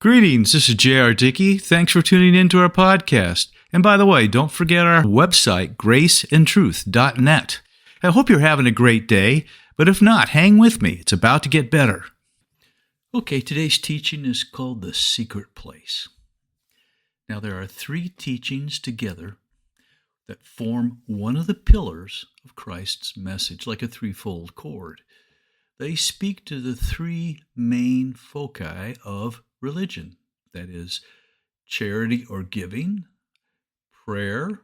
Greetings, this is J.R. Dickey. Thanks for tuning in to our podcast. And by the way, don't forget our website, graceandtruth.net. I hope you're having a great day, but if not, hang with me. It's about to get better. Okay, today's teaching is called The Secret Place. Now, there are three teachings together that form one of the pillars of Christ's message, like a threefold cord. They speak to the three main foci of religion, that is, charity or giving, prayer,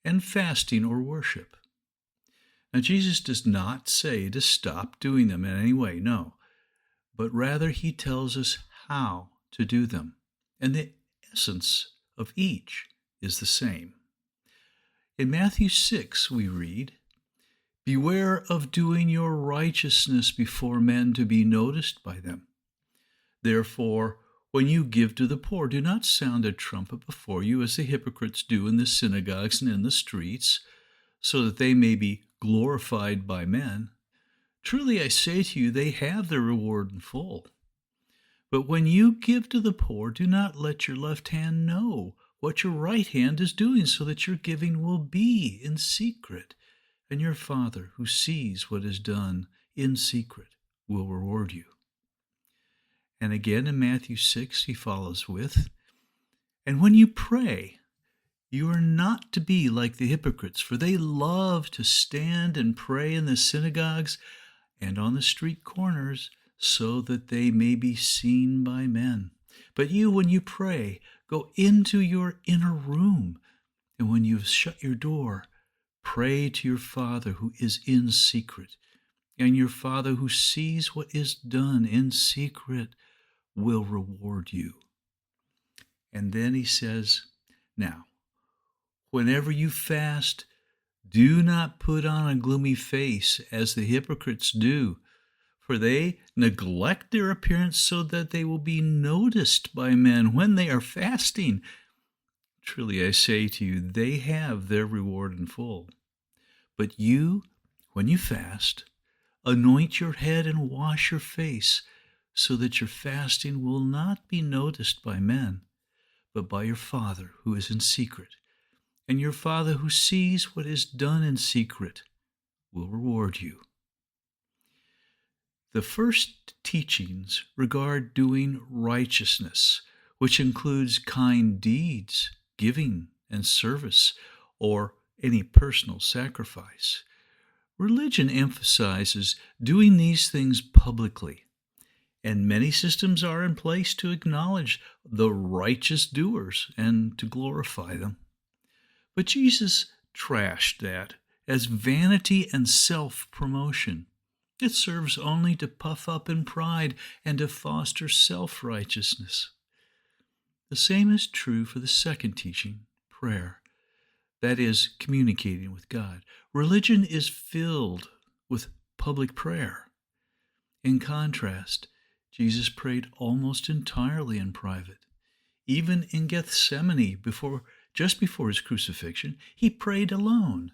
and fasting or worship. Now, Jesus does not say to stop doing them in any way, no, but rather he tells us how to do them, and the essence of each is the same. In Matthew 6, we read, "Beware of doing your righteousness before men to be noticed by them. Therefore, when you give to the poor, do not sound a trumpet before you as the hypocrites do in the synagogues and in the streets, so that they may be glorified by men. Truly I say to you, they have their reward in full. But when you give to the poor, do not let your left hand know what your right hand is doing, so that your giving will be in secret, and your Father who sees what is done in secret will reward you." And again in Matthew 6, he follows with, "And when you pray, you are not to be like the hypocrites, for they love to stand and pray in the synagogues and on the street corners, so that they may be seen by men. But you, when you pray, go into your inner room, and when you have shut your door, pray to your Father who is in secret, and your Father who sees what is done in secret will reward you." And then he says, "Now, whenever you fast, do not put on a gloomy face as the hypocrites do, for they neglect their appearance so that they will be noticed by men when they are fasting. Truly I say to you, they have their reward in full. But you, when you fast, anoint your head and wash your face, so that your fasting will not be noticed by men, but by your Father who is in secret. And your Father who sees what is done in secret will reward you." The first teachings regard doing righteousness, which includes kind deeds, giving, and service, or any personal sacrifice. Religion emphasizes doing these things publicly, and many systems are in place to acknowledge the righteous doers and to glorify them. But Jesus trashed that as vanity and self-promotion. It serves only to puff up in pride and to foster self-righteousness. The same is true for the second teaching, prayer, that is, communicating with God. Religion is filled with public prayer. In contrast, Jesus prayed almost entirely in private. Even in Gethsemane, just before his crucifixion, he prayed alone.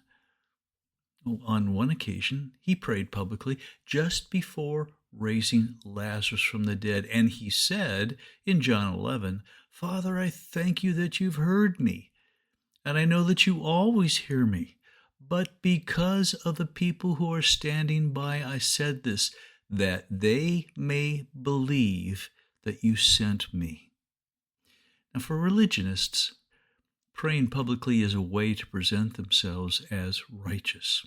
On one occasion, he prayed publicly just before raising Lazarus from the dead, and he said in John 11, "Father, I thank you that you've heard me, and I know that you always hear me. But because of the people who are standing by, I said this, that they may believe that you sent me." Now, for religionists, praying publicly is a way to present themselves as righteous.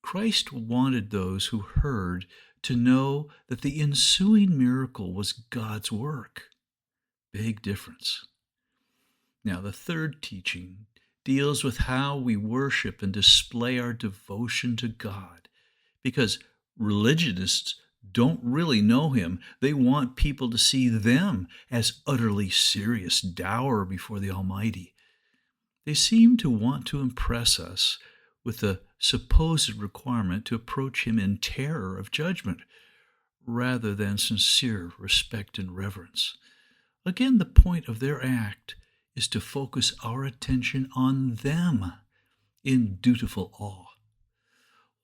Christ wanted those who heard to know that the ensuing miracle was God's work. Big difference. Now, the third teaching deals with how we worship and display our devotion to God, because religionists don't really know him. They want people to see them as utterly serious dour before the Almighty. They seem to want to impress us with the supposed requirement to approach him in terror of judgment, rather than sincere respect and reverence. Again, the point of their act is to focus our attention on them in dutiful awe.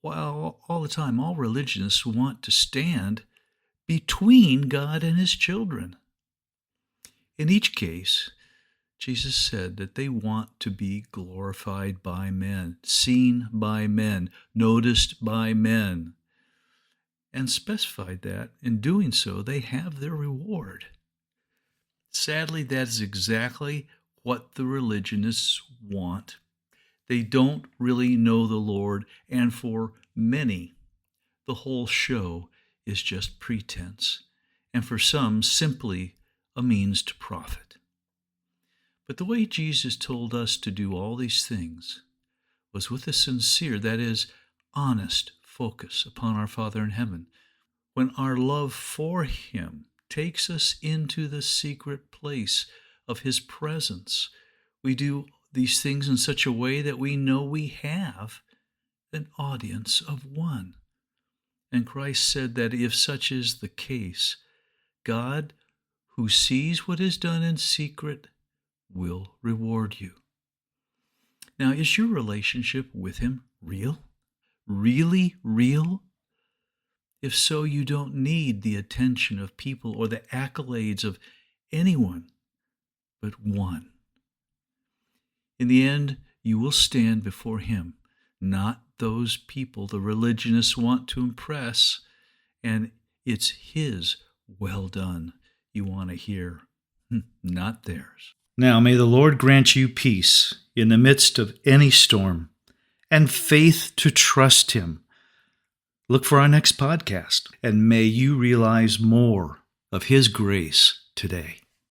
While all the time all religionists want to stand between God and his children. In each case, Jesus said that they want to be glorified by men, seen by men, noticed by men, and specified that in doing so, they have their reward. Sadly, that is exactly what the religionists want. They don't really know the Lord, and for many, the whole show is just pretense, and for some, simply a means to profit. But the way Jesus told us to do all these things was with a sincere, that is, honest focus upon our Father in heaven. When our love for Him takes us into the secret place of His presence, we do these things in such a way that we know we have an audience of one. And Christ said that if such is the case, God, who sees what is done in secret, will reward you. Now, is your relationship with Him real? Really real? If so, you don't need the attention of people or the accolades of anyone but one. In the end, you will stand before Him, not those people the religionists want to impress, and it's His well done you want to hear, not theirs. Now may the Lord grant you peace in the midst of any storm and faith to trust Him. Look for our next podcast, and may you realize more of His grace today.